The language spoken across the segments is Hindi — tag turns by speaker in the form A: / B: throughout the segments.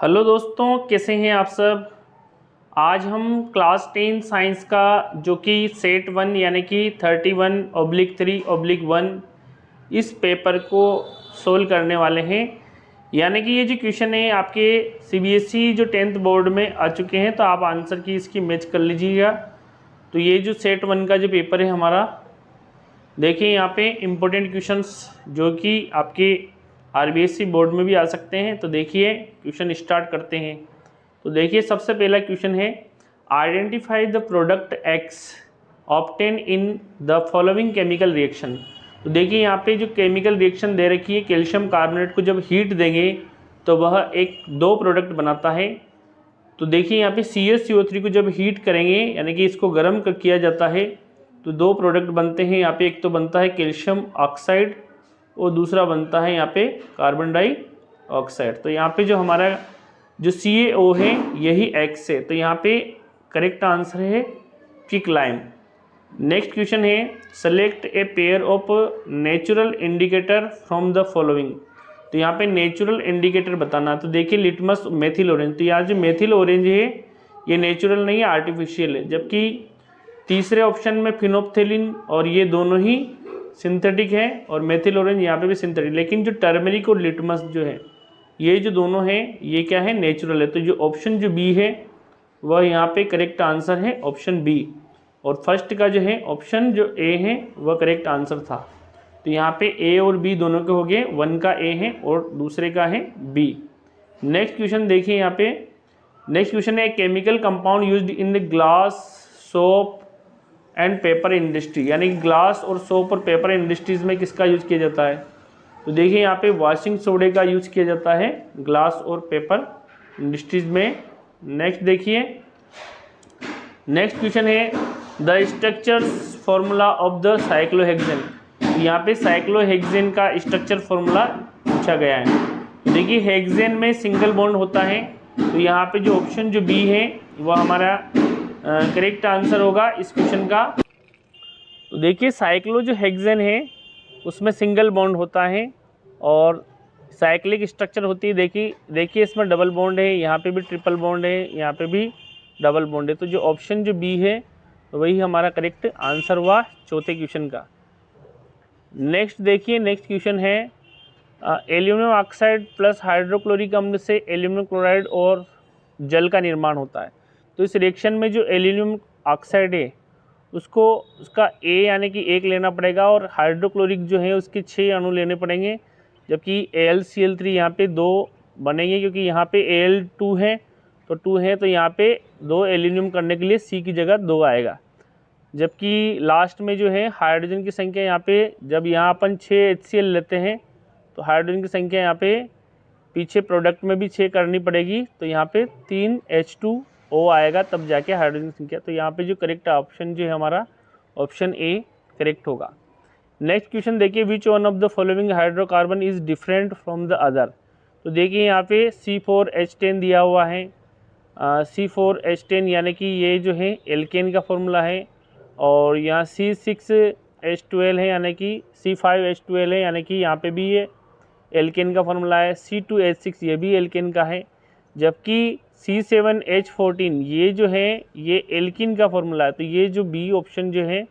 A: हेलो दोस्तों, कैसे हैं आप सब। आज हम क्लास 10 साइंस का जो कि सेट 1 यानी कि 31/3/1 इस पेपर को सोल्व करने वाले हैं। यानी कि ये जो क्वेश्चन है आपके सीबीएसई जो 10th बोर्ड में आ चुके हैं, तो आप आंसर की इसकी मैच कर लीजिएगा। तो ये जो सेट 1 का जो पेपर है हमारा, देखिए यहाँ पे इम्पोर्टेंट क्वेश्चंस जो कि आपके आरबीएसई बोर्ड में भी आ सकते हैं। तो देखिए क्वेश्चन स्टार्ट करते हैं। तो देखिए सबसे पहला क्वेश्चन है, identify the product x obtain in the following chemical reaction. तो देखिए यहाँ पे जो केमिकल रिएक्शन दे रखी है, कैल्शियम कार्बोनेट को जब हीट देंगे तो वह दो प्रोडक्ट बनाता है। तो देखिए यहाँ पे CaCO3 को जब हीट करेंगे यानी कि इसको गर्म किया जाता है तो दो प्रोडक्ट बनते हैं। यहाँ पे एक तो बनता है कैल्शियम ऑक्साइड और दूसरा बनता है यहाँ पे कार्बन डाइऑक्साइड। तो यहाँ पे जो हमारा जो CaO है यही X है, तो यहाँ पे करेक्ट आंसर है क्विकलाइम। नेक्स्ट क्वेश्चन है, select a pair of natural indicator from the following. तो यहाँ पे नेचुरल इंडिकेटर बताना। तो देखिए लिटमस मेथिल ऑरेंज, तो यहाँ जो मेथिल ऑरेंज है ये नेचुरल नहीं है, आर्टिफिशियल है। जबकि तीसरे ऑप्शन में फिनोप्थेलिन और ये दोनों ही सिंथेटिक है और मेथिल ऑरेंज यहाँ पे भी सिंथेटिक। लेकिन जो टर्मरिक और लिटमस जो है ये जो दोनों हैं ये क्या है, नेचुरल है। तो जो ऑप्शन जो बी है वह यहाँ पे करेक्ट आंसर है ऑप्शन बी। और फर्स्ट का जो है ऑप्शन जो ए है वह करेक्ट आंसर था। तो यहाँ पे ए और बी दोनों के हो गए, वन का ए है और दूसरे का है बी। नेक्स्ट क्वेश्चन देखिए यहाँ पे, नेक्स्ट क्वेश्चन है, chemical compound used in the glass soap and paper industry. यानी ग्लास और सोप और पेपर इंडस्ट्रीज में किसका यूज किया जाता है। तो देखिए यहाँ पे वॉशिंग सोडे का यूज किया जाता है ग्लास और पेपर इंडस्ट्रीज में। नेक्स्ट देखिए, नेक्स्ट क्वेश्चन है, the structures formula of the cyclohexane. यहाँ पे साइक्लोहेक्सेन का स्ट्रक्चर फॉर्मूला पूछा गया है। तो देखिए हेक्सेन में सिंगल बॉन्ड होता है, तो यहाँ पे जो ऑप्शन जो बी है वह हमारा करेक्ट आंसर होगा इस क्वेश्चन का। तो देखिए साइक्लो जो हेक्सेन है उसमें सिंगल बॉन्ड होता है और साइक्लिक स्ट्रक्चर होती है। देखिए इसमें डबल बॉन्ड है, यहाँ पे भी ट्रिपल बॉन्ड है, यहाँ पे भी डबल बॉन्ड है। तो जो ऑप्शन जो बी है वही हमारा करेक्ट आंसर हुआ चौथे क्वेश्चन का। नेक्स्ट देखिए, नेक्स्ट क्वेश्चन है, एल्यूमिनियम ऑक्साइड प्लस हाइड्रोक्लोरिक अम्ल से एल्यूमिनियम क्लोराइड और जल का निर्माण होता है। तो इस रिएक्शन में जो एल्यूमिनियम ऑक्साइड है उसको उसका ए यानी कि एक लेना पड़ेगा और हाइड्रोक्लोरिक जो है उसके 6 अणु लेने पड़ेंगे। जबकि AlCl3 यहाँ पे 2 बनेंगे, क्योंकि यहाँ पे Al2 है तो 2 है, तो यहाँ पे 2 एल्यूमिनियम करने के लिए C की जगह 2 आएगा। जबकि लास्ट में जो है हाइड्रोजन की संख्या यहाँ पे, जब यहाँ अपन 6 HCl लेते हैं तो हाइड्रोजन की संख्या यहाँ पे पीछे प्रोडक्ट में भी 6 करनी पड़ेगी, तो यहाँ पे 3 H2O आएगा, तब जाके हाइड्रोजन की संख्या। तो यहाँ पे जो करेक्ट ऑप्शन जो है हमारा ऑप्शन ए करेक्ट होगा। नेक्स्ट क्वेश्चन देखिए, which one of the following hydrocarbon is different from the other. तो देखिए यहाँ पे C4H10 दिया हुआ है। C4H10 यानी कि ये जो है एल्केन का फॉर्मूला है, और यहाँ C6H12 है यानी कि C5H12 है, यानी कि यहाँ पे भी ये एल्केन का फॉर्मूला है। C2H6 ये भी एल्केन का है। जबकि C7H14 ये जो है ये एल्किन का फॉर्मूला है। तो ये जो बी ऑप्शन जो है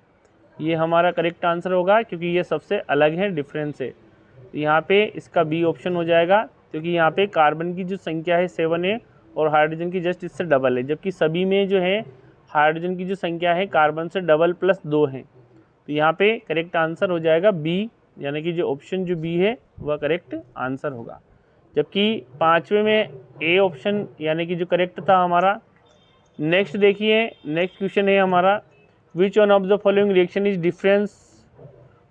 A: ये हमारा करेक्ट आंसर होगा, क्योंकि ये सबसे अलग है, डिफरेंस है। तो यहाँ पे इसका बी ऑप्शन हो जाएगा, क्योंकि यहाँ पे कार्बन की जो संख्या है 7 है और हाइड्रोजन की जस्ट इससे डबल है। जबकि सभी में जो है हाइड्रोजन की जो संख्या है कार्बन से डबल प्लस 2 है। तो यहाँ पे करेक्ट आंसर हो जाएगा बी, यानी कि जो ऑप्शन जो बी है वह करेक्ट आंसर होगा। जबकि पाँचवें में ए ऑप्शन यानी कि जो करेक्ट था हमारा। नेक्स्ट देखिए, नेक्स्ट क्वेश्चन है हमारा, which one of the following reaction is difference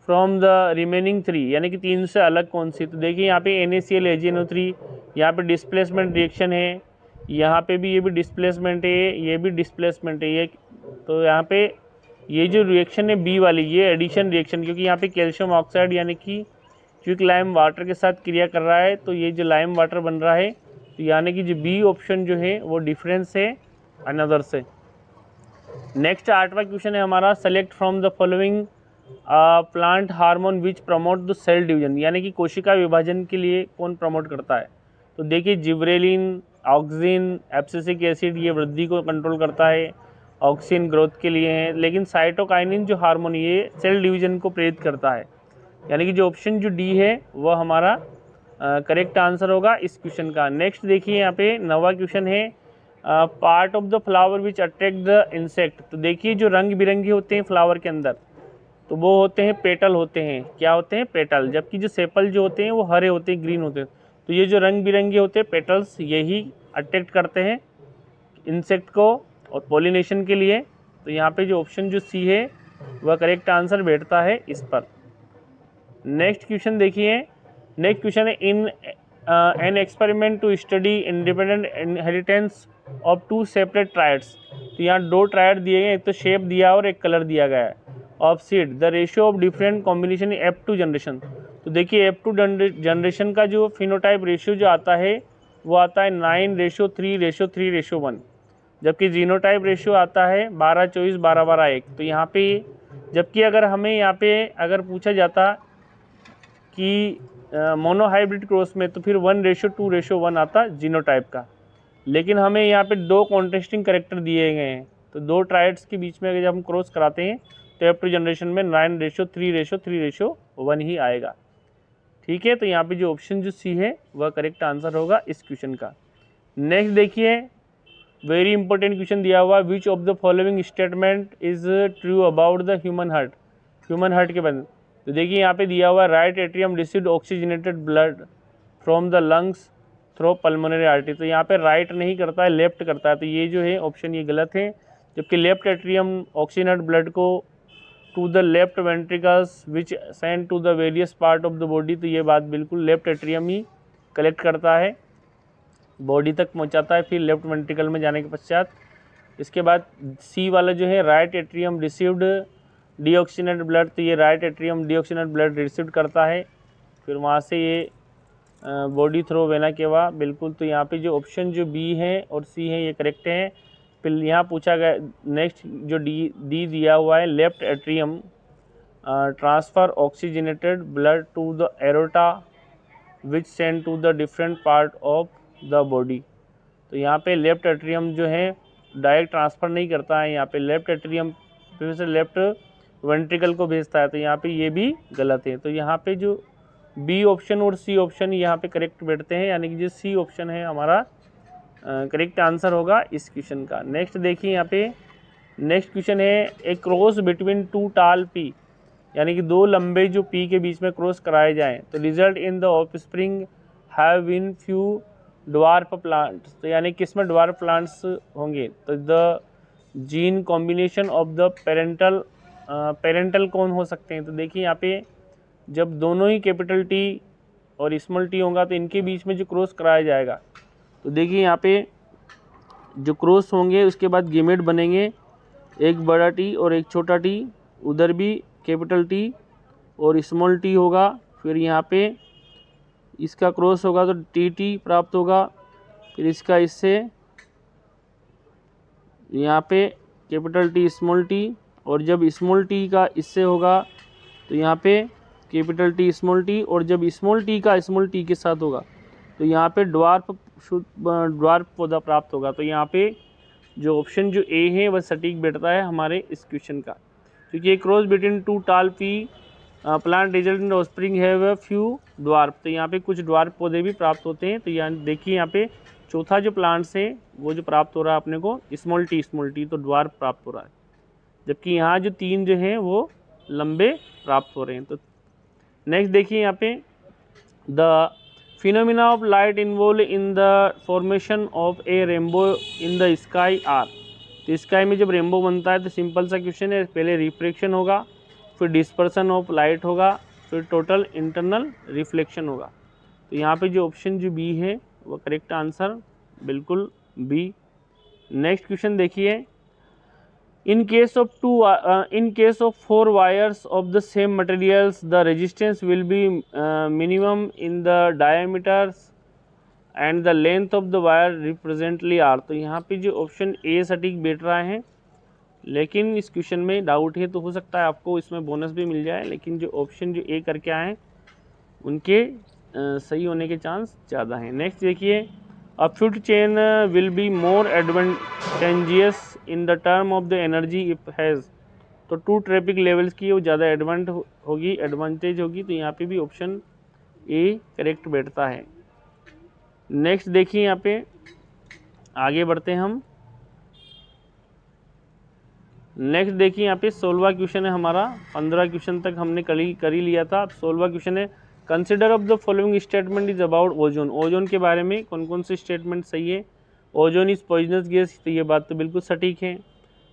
A: from the remaining 3, यानी कि 3 से अलग कौन सी। तो देखिए यहाँ पे NaCl AgNO3 यहाँ पे डिस्प्लेसमेंट रिएक्शन है, यहाँ पे भी ये भी डिस्प्लेसमेंट है, ये भी डिस्प्लेसमेंट है ये। तो यहाँ पे ये जो रिएक्शन है बी वाली ये एडिशन रिएक्शन, क्योंकि यहाँ पे कैल्शियम ऑक्साइड यानी कि क्विक लाइम वाटर के साथ क्रिया कर रहा है, तो ये जो लाइम वाटर बन रहा है, तो यानी कि जो बी ऑप्शन जो है वो डिफरेंस है अनदर से। नेक्स्ट 8वां क्वेश्चन है हमारा, select from the following plant hormone which promote the cell division, यानी कि कोशिका विभाजन के लिए कौन प्रमोट करता है। तो देखिए जिब्रेलिन, ऑक्सिन एब्सिसिक एसिड ये वृद्धि को कंट्रोल करता है, ऑक्सिन ग्रोथ के लिए है, लेकिन साइटोकाइनिन जो हार्मोन ये सेल डिवीजन को प्रेरित करता है। यानी कि जो ऑप्शन जो डी है वह हमारा करेक्ट आंसर होगा इस क्वेश्चन का। नेक्स्ट देखिए यहाँ पे 9वां क्वेश्चन है part of the flower which attract the insect. तो देखिए जो रंग बिरंगे होते हैं फ्लावर के अंदर तो वो होते हैं पेटल होते हैं, क्या होते हैं पेटल, जबकि जो सेपल जो होते हैं वो हरे होते हैं, ग्रीन होते हैं। तो ये जो रंग बिरंगे होते हैं पेटल्स यही अट्रैक्ट करते हैं इंसेक्ट को और पॉलिनेशन के लिए। तो यहाँ पे जो ऑप्शन जो सी है वह करेक्ट आंसर बैठता है इस पर। नेक्स्ट क्वेश्चन देखिए, नेक्स्ट क्वेश्चन है in an experiment to study independent inheritance of 2 separate traits. तो यहाँ 2 ट्रायड दिए गए, एक तो शेप दिया और एक कलर दिया गया है। Of seed the ratio of different combination F2 generation. तो देखिए F2 जनरेशन का जो फिनोटाइप रेशियो जो आता है वो आता है 9:3:3:1, जबकि जीनोटाइप रेशियो आता है 12:24:12:1। तो यहाँ पे जबकि अगर हमें यहाँ पे अगर पूछा जाता कि मोनोहाइब्रिड क्रॉस में तो फिर 1:2:1 आता जीनोटाइप का, लेकिन हमें यहाँ पे 2 कॉन्ट्रास्टिंग कैरेक्टर दिए गए हैं। तो 2 ट्राइड्स के बीच में अगर हम क्रॉस कराते हैं तो F2 जनरेशन में 9:3:3:1 ही आएगा। ठीक है, तो यहाँ पे जो ऑप्शन जो सी है वह करेक्ट आंसर होगा इस क्वेश्चन का। नेक्स्ट देखिए वेरी इंपॉर्टेंट क्वेश्चन दिया हुआ, which of the following statement is true about the human heart. Human heart के बारे में तो देखिए यहाँ पे दिया हुआ right atrium received oxygenated blood from the lungs through pulmonary artery. तो यहाँ पे राइट नहीं करता है, लेफ्ट करता है। तो ये जो है ऑप्शन ये गलत है, जबकि लेफ्ट एट्रियम ऑक्सीजनेटेड ब्लड को to the left ventricles which send to the various part of the body. तो ये बात बिल्कुल लेफ्ट एट्रियम ही कलेक्ट करता है, बॉडी तक पहुंचाता है, फिर लेफ्ट वेंट्रिकल में जाने के पश्चात। इसके बाद सी वाला जो है right atrium received deoxygenated blood. तो ये right atrium deoxygenated blood receive करता है, फिर वहाँ से ये बॉडी थ्रो वेना केवा बिल्कुल। तो यहाँ पे जो ऑप्शन जो बी है और सी है ये करेक्ट है। फिर यहाँ पूछा गया नेक्स्ट जो डी दिया हुआ है left atrium transfer oxygenated blood to the aorta which send to the different part of the body. तो यहाँ पे लेफ्ट एट्रियम जो है डायरेक्ट ट्रांसफ़र नहीं करता है, यहाँ पे लेफ्ट एट्रियम फिर से लेफ्ट वेंट्रिकल को भेजता है। तो यहाँ पे ये भी गलत है। तो यहाँ पे जो बी ऑप्शन और सी ऑप्शन यहाँ पे करेक्ट बैठते हैं, यानी कि जो सी ऑप्शन है हमारा करेक्ट आंसर होगा इस क्वेश्चन का। नेक्स्ट देखिए यहाँ पे नेक्स्ट क्वेश्चन है ए क्रॉस बिटवीन 2 टाल पी, यानी कि 2 लंबे जो पी के बीच में क्रॉस कराए जाएं तो result in the offspring have been few dwarf plants. तो यानी किस में ड्वार्फ प्लांट्स होंगे, तो the gene combination of the parental कौन हो सकते हैं। तो देखिए यहाँ पे जब दोनों ही कैपिटल टी और स्मॉल टी होगा तो इनके बीच में जो क्रॉस कराया जाएगा, तो देखिए यहाँ पे जो क्रॉस होंगे उसके बाद गेमेट बनेंगे, एक बड़ा टी और एक छोटा टी, उधर भी कैपिटल टी और स्मॉल टी होगा, फिर यहाँ पे इसका क्रॉस होगा तो टी प्राप्त होगा, फिर इसका इससे यहाँ पे कैपिटल टी स्मॉल टी, और जब स्मॉल टी का इससे होगा तो यहाँ पे कैपिटल टी स्मॉल टी, और जब स्मॉल टी का स्मॉल टी के साथ होगा तो यहाँ पे ड्वार्फ पौधा प्राप्त होगा। तो यहाँ पे जो ऑप्शन जो ए है वह सटीक बैठता है हमारे इस क्वेश्चन का, क्योंकि ये क्रॉस बिटवीन 2 टाल P plant result in offspring have few dwarf. तो यहाँ पे कुछ ड्वार्फ पौधे भी प्राप्त होते हैं। तो यहाँ देखिए यहाँ पे चौथा जो प्लांट्स है वो जो प्राप्त हो रहा है अपने को स्मॉल टी तो ड्वार्फ प्राप्त हो रहा है, जबकि यहाँ जो 3 जो हैं वो लंबे प्राप्त हो रहे हैं। तो नेक्स्ट देखिए यहाँ पे the phenomena of light involve in the formation of a rainbow in the sky are. तो स्काई में जब रेनबो बनता है तो सिंपल सा क्वेश्चन है, पहले रिफ्रैक्शन होगा, फिर डिस्पर्सन ऑफ लाइट होगा, फिर टोटल इंटरनल रिफ्लेक्शन होगा। तो यहाँ पे जो ऑप्शन जो बी है वो करेक्ट आंसर बिल्कुल बी। नेक्स्ट क्वेश्चन देखिए in case of 4 wires of the same materials the resistance will be minimum in the diameters and the length of the wire represently r। तो यहाँ पे जो ऑप्शन ए सटीक बैठ रहा है, लेकिन इस क्वेश्चन में डाउट है तो हो सकता है आपको इसमें बोनस भी मिल जाए, लेकिन जो ऑप्शन जो ए करके आए उनके सही होने के चांस ज़्यादा हैं। नेक्स्ट देखिए अ food chain will be more advantageous in the term of the energy if has, तो 2 ट्रैफिक लेवल्स की वो ज़्यादा एडवांटेज होगी, तो यहाँ पे भी ऑप्शन ए करेक्ट बैठता है। नेक्स्ट देखिए यहाँ पे आगे बढ़ते हैं हम। नेक्स्ट देखिए यहाँ पे 16वां क्वेश्चन है हमारा, 15 क्वेश्चन तक हमने कर ही लिया था। अब 16वां क्वेश्चन है, consider of the following statement is about ozone. Ozone के बारे में कौन कौन से स्टेटमेंट सही है। ओजोन इज पॉइजनस गैस, तो ये बात तो बिल्कुल सटीक है।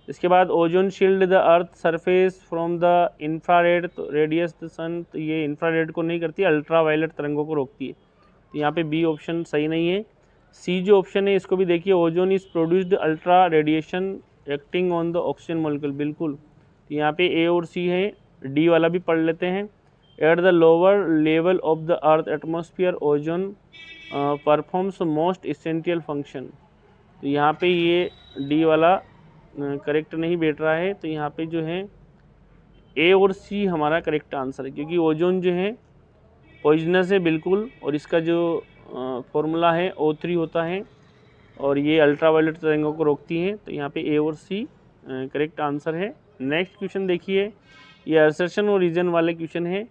A: इसके बाद ozone shield the earth surface from the infrared, तो रेडियस द सन, तो ये इंफ्रारेड को नहीं करती, अल्ट्रा वायलेट तरंगों को रोकती है, तो यहाँ पे बी ऑप्शन सही नहीं है। सी जो ऑप्शन है इसको भी देखिए, ozone is produced ultra radiation acting on the oxygen molecule, बिल्कुल, तो यहाँ पे ए और सी है। डी वाला भी पढ़ लेते हैं। At the lower level of the earth atmosphere ozone performs most essential function, तो यहाँ पे ये डी वाला करेक्ट नहीं बैठ रहा है, तो यहाँ पे जो है ए और सी हमारा करेक्ट आंसर है, क्योंकि ओजोन जो है पॉइजनस है बिल्कुल, और इसका जो फॉर्मूला है O3 होता है, और ये अल्ट्रावायलेट तरंगों को रोकती है, तो यहाँ पे ए और सी करेक्ट आंसर है। नेक्स्ट क्वेश्चन देखिए, ये असर्शन और रीजन वाले क्वेश्चन है,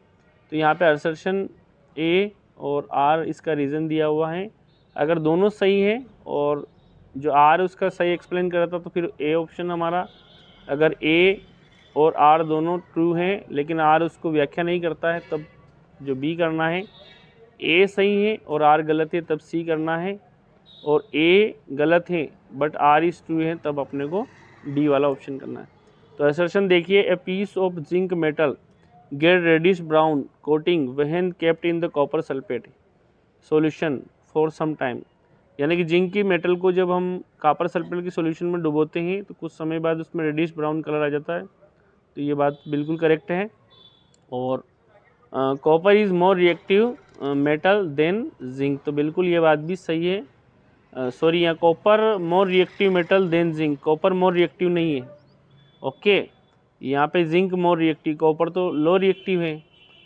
A: तो यहाँ पे असर्शन ए और आर इसका रीज़न दिया हुआ है। अगर दोनों सही है और जो आर उसका सही एक्सप्लेन कर रहा था, तो फिर ए ऑप्शन हमारा। अगर ए और आर दोनों ट्रू हैं लेकिन आर उसको व्याख्या नहीं करता है, तब जो बी करना है। ए सही है और आर गलत है, तब सी करना है, और ए गलत है बट आर इज ट्रू है, तब अपने को डी वाला ऑप्शन करना है। तो असर्शन देखिए, a piece of zinc metal get reddish brown coating when kept in the copper sulphate solution for some time, यानी कि जिंक की मेटल को जब हम कॉपर सल्फेट के सॉल्यूशन में डुबोते हैं तो कुछ समय बाद उसमें रेडिश ब्राउन कलर आ जाता है, तो ये बात बिल्कुल करेक्ट है। और copper is more reactive metal than zinc, तो बिल्कुल ये बात भी सही है। सॉरी, यहाँ copper more reactive metal than zinc, copper more reactive नहीं है, ओके। यहाँ पे जिंक मोर रिएक्टिव, कॉपर तो लो रिएक्टिव है।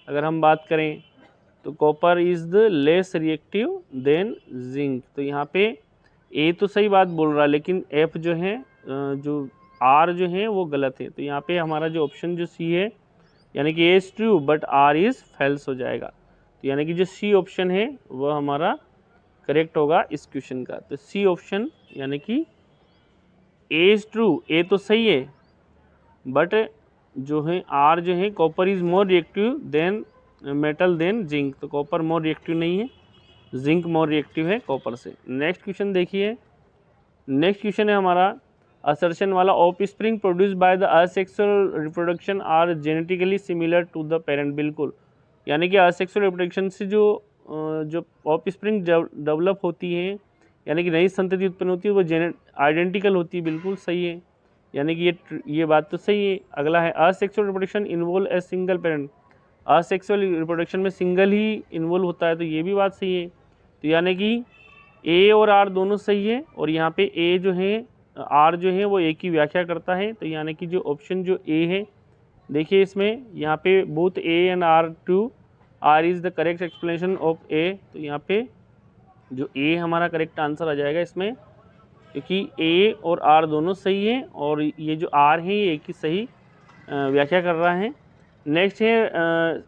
A: अगर हम बात करें तो copper is the less reactive than zinc, तो यहाँ पे ए तो सही बात बोल रहा है, लेकिन एफ जो है जो आर जो है वो गलत है, तो यहाँ पे हमारा जो ऑप्शन जो सी है, यानी कि A is true but R is false हो जाएगा, तो यानी कि जो सी ऑप्शन है वह हमारा करेक्ट होगा इस क्वेश्चन का। तो सी ऑप्शन यानी कि ए इज़ ट्रू, ए तो सही है बट जो है आर जो है copper is more reactive than metal than zinc, तो कॉपर मोर रिएक्टिव नहीं है, जिंक मोर रिएक्टिव है कॉपर से। नेक्स्ट क्वेश्चन देखिए, नेक्स्ट क्वेश्चन है हमारा असर्शन वाला, offspring produce by the asexual reproduction are genetically similar to the parent, बिल्कुल, यानी कि असेक्सुअल रिप्रोडक्शन से जो ऑफ स्प्रिंग डेवलप होती है, यानी कि नई संतति उत्पन्न होती है, वो आइडेंटिकल होती है, बिल्कुल सही है, यानी कि ये बात तो सही है। अगला है asexual reproduction involve a single parent, asexual reproduction में सिंगल ही इन्वॉल्व होता है, तो ये भी बात सही है, तो यानी कि ए और आर दोनों सही है, और यहाँ पे ए जो है आर जो है वो ए की व्याख्या करता है, तो यानी कि जो ऑप्शन जो ए है, देखिए इसमें यहाँ पे both A and R true, R is the correct explanation of A, तो यहाँ पे जो ए हमारा करेक्ट आंसर आ जाएगा इसमें, क्योंकि ए और आर दोनों सही है और ये जो आर है ये ए की सही व्याख्या कर रहा है। नेक्स्ट है,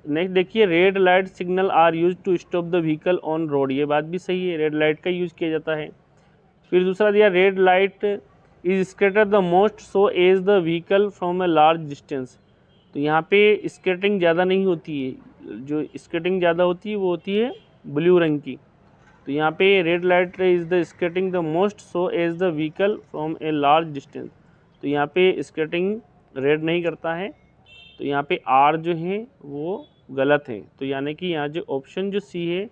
A: नेक्स्ट देखिए, red light signal are use to stop the vehicle on road, ये बात भी सही है, रेड लाइट का यूज़ किया जाता है। फिर दूसरा दिया, red light is scatter the most so as the vehicle from a large distance, तो यहाँ पे स्केटिंग ज़्यादा नहीं होती है, जो स्केटिंग ज़्यादा होती है वो होती है ब्लू रंग की, तो यहाँ पे red light is the scattering the most so as the vehicle from a large distance, तो यहाँ पे स्केटिंग रेड नहीं करता है, तो यहाँ पे आर जो है वो गलत है, तो यानी कि यहाँ जो ऑप्शन जो सी है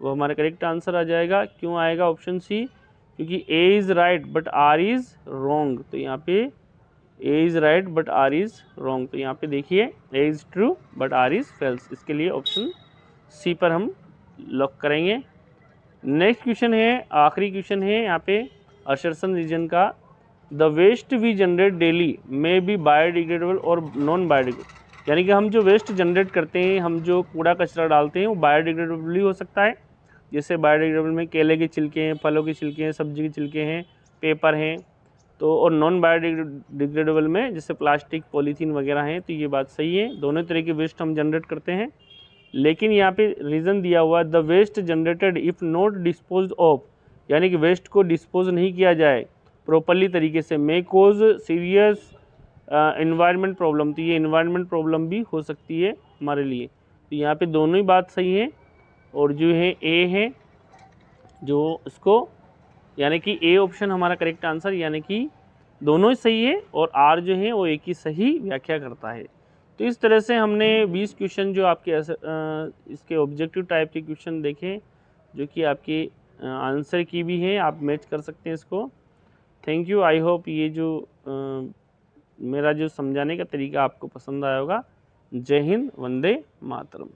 A: वो हमारा करेक्ट आंसर आ जाएगा। क्यों आएगा ऑप्शन सी, क्योंकि A is right but R is wrong, तो यहाँ पे A is right but R is wrong, तो यहाँ पे देखिए A is true but R is false, इसके लिए ऑप्शन सी पर हम लॉक करेंगे। नेक्स्ट क्वेश्चन है, आखिरी क्वेश्चन है यहाँ पे असर्शन रीजन का, the waste we generate daily may be biodegradable और नॉन बायोडिग्रेडेबल, यानी कि हम जो वेस्ट जनरेट करते हैं, हम जो कूड़ा कचरा डालते हैं वो बायोडिग्रेडेबल भी हो सकता है जैसे बायोडिग्रेडेबल में केले के छिलके हैं, फलों के छिलके हैं, सब्जी के छिलके हैं, पेपर हैं। तो और नॉन बायोडिग्रेडेबल में जैसे प्लास्टिक, पॉलीथीन वगैरह हैं। तो ये बात सही है, दोनों तरह के वेस्ट हम जनरेट करते हैं। लेकिन यहाँ पे रीज़न दिया हुआ है the waste generated if not dispose of, यानी कि वेस्ट को डिस्पोज नहीं किया जाए प्रॉपरली तरीके से, मे कोज सीरियस इन्वायरमेंट प्रॉब्लम। तो ये इन्वायरमेंट प्रॉब्लम भी हो सकती है हमारे लिए। तो यहाँ पे दोनों ही बात सही है। और जो है ए है जो इसको, यानी कि ए ऑप्शन हमारा करेक्ट आंसर, यानी कि दोनों ही सही है और आर जो है वो एक ही सही व्याख्या करता है। तो इस तरह से हमने 20 क्वेश्चन जो आपके इसके ऑब्जेक्टिव टाइप के क्वेश्चन देखे, जो कि आपके आंसर की भी है, आप मैच कर सकते हैं इसको। Thank you. आई होप ये जो मेरा जो समझाने का तरीका आपको पसंद आया होगा। जय हिंद, वंदे मातरम।